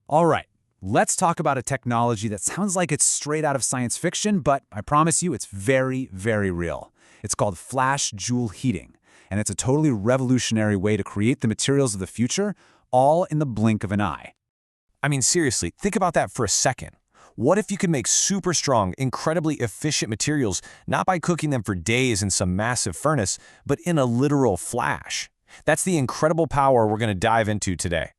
All right, let's talk about a technology that sounds like it's straight out of science fiction, but I promise you it's very, very real. It's called flash Joule heating, and it's a totally revolutionary way to create the materials of the future, all in the blink of an eye. I mean, seriously, think about that for a second. What if you could make super strong, incredibly efficient materials, not by cooking them for days in some massive furnace, but in a literal flash? That's the incredible power we're going to dive into today.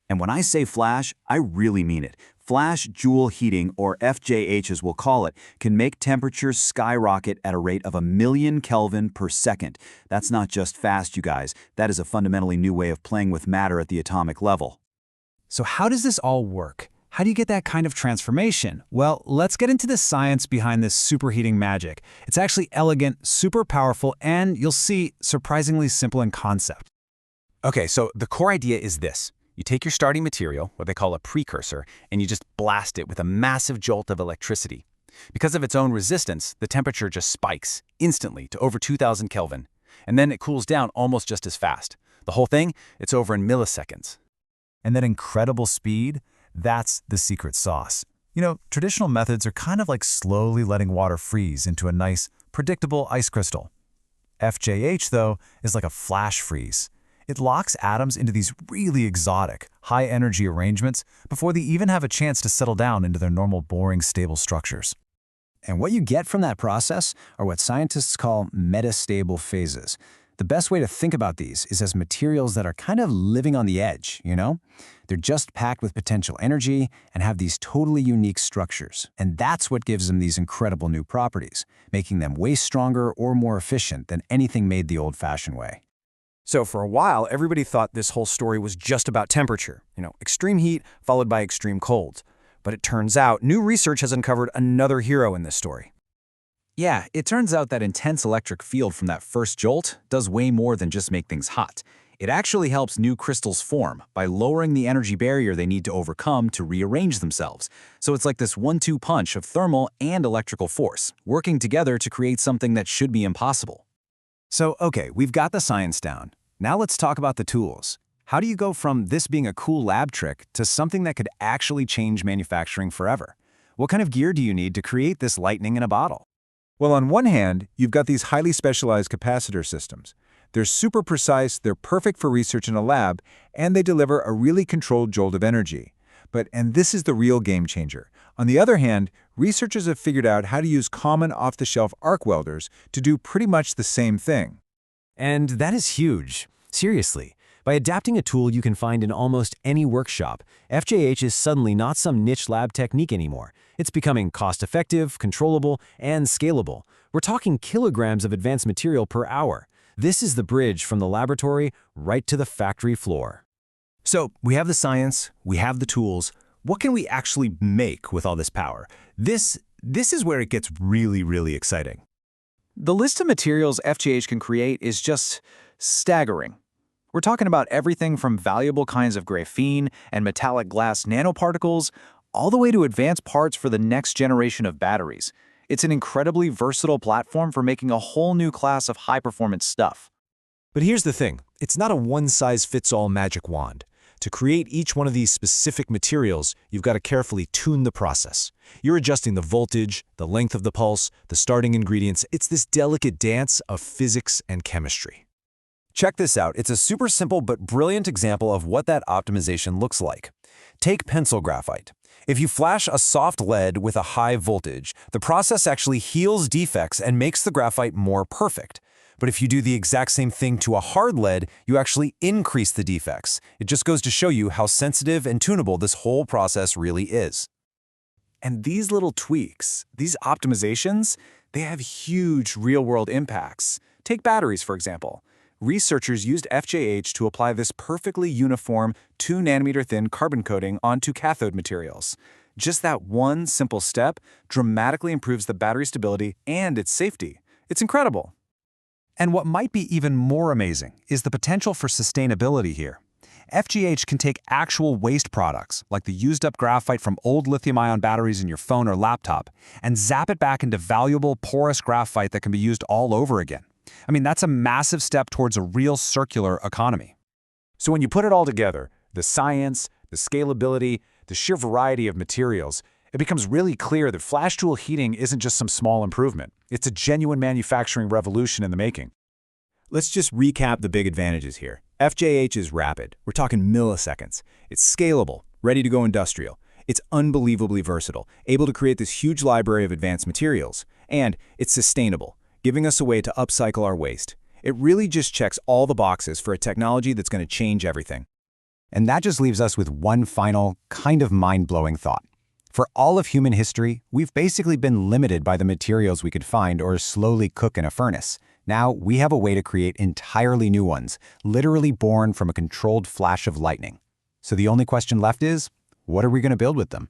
And when I say flash, I really mean it. Flash Joule heating, or FJH as we'll call it, can make temperatures skyrocket at a rate of 1,000,000 Kelvin per second. That's not just fast, you guys. That is a fundamentally new way of playing with matter at the atomic level. So how does this all work? How do you get that kind of transformation? Well, let's get into the science behind this superheating magic. It's actually elegant, super powerful, and you'll see, surprisingly simple in concept. Okay, so the core idea is this. You take your starting material, what they call a precursor, and you just blast it with a massive jolt of electricity. Because of its own resistance, the temperature just spikes instantly to over 2,000 Kelvin, and then it cools down almost just as fast. The whole thing, it's over in milliseconds. And that incredible speed, that's the secret sauce. You know, traditional methods are kind of like slowly letting water freeze into a nice, predictable ice crystal. FJH, though, is like a flash freeze. It locks atoms into these really exotic, high-energy arrangements before they even have a chance to settle down into their normal, boring, stable structures. And what you get from that process are what scientists call metastable phases. The best way to think about these is as materials that are kind of living on the edge, you know? They're just packed with potential energy and have these totally unique structures. And that's what gives them these incredible new properties, making them way stronger or more efficient than anything made the old-fashioned way. So for a while, everybody thought this whole story was just about temperature, extreme heat followed by extreme cold. But it turns out new research has uncovered another hero in this story. Yeah, it turns out that intense electric field from that first jolt does way more than just make things hot. It actually helps new crystals form by lowering the energy barrier they need to overcome to rearrange themselves. So it's like this 1-2 punch of thermal and electrical force, working together to create something that should be impossible. So, okay, we've got the science down. Now let's talk about the tools. How do you go from this being a cool lab trick to something that could actually change manufacturing forever? What kind of gear do you need to create this lightning in a bottle? Well, on one hand, you've got these highly specialized capacitor systems. They're super precise, they're perfect for research in a lab, and they deliver a really controlled jolt of energy. And this is the real game changer. On the other hand, researchers have figured out how to use common off-the-shelf arc welders to do pretty much the same thing. And that is huge. Seriously, by adapting a tool you can find in almost any workshop, FJH is suddenly not some niche lab technique anymore. It's becoming cost-effective, controllable, and scalable. We're talking kilograms of advanced material per hour. This is the bridge from the laboratory right to the factory floor. So, we have the science, we have the tools. What can we actually make with all this power? This is where it gets really, really exciting. The list of materials FJH can create is just staggering. We're talking about everything from valuable kinds of graphene and metallic glass nanoparticles all the way to advanced parts for the next generation of batteries. It's an incredibly versatile platform for making a whole new class of high-performance stuff. But here's the thing. It's not a one-size-fits-all magic wand. To create each one of these specific materials, you've got to carefully tune the process. You're adjusting the voltage, the length of the pulse, the starting ingredients. It's this delicate dance of physics and chemistry. Check this out. It's a super simple but brilliant example of what that optimization looks like. Take pencil graphite. If you flash a soft lead with a high voltage, the process actually heals defects and makes the graphite more perfect. But if you do the exact same thing to a hard lead, you actually increase the defects. It just goes to show you how sensitive and tunable this whole process really is. And these little tweaks, these optimizations, they have huge real-world impacts. Take batteries, for example. Researchers used FJH to apply this perfectly uniform 2-nanometer thin carbon coating onto cathode materials. Just that one simple step dramatically improves the battery stability and its safety. It's incredible. And what might be even more amazing is the potential for sustainability here. FGH can take actual waste products, like the used-up graphite from old lithium-ion batteries in your phone or laptop, and zap it back into valuable, porous graphite that can be used all over again. I mean, that's a massive step towards a real circular economy. So when you put it all together, the science, the scalability, the sheer variety of materials, it becomes really clear that flash Joule heating isn't just some small improvement. It's a genuine manufacturing revolution in the making. Let's just recap the big advantages here. FJH is rapid. We're talking milliseconds. It's scalable, ready to go industrial. It's unbelievably versatile, able to create this huge library of advanced materials. And it's sustainable, giving us a way to upcycle our waste. It really just checks all the boxes for a technology that's going to change everything. And that just leaves us with one final, kind of mind-blowing thought. For all of human history, we've basically been limited by the materials we could find or slowly cook in a furnace. Now, we have a way to create entirely new ones, literally born from a controlled flash of lightning. So the only question left is, what are we going to build with them?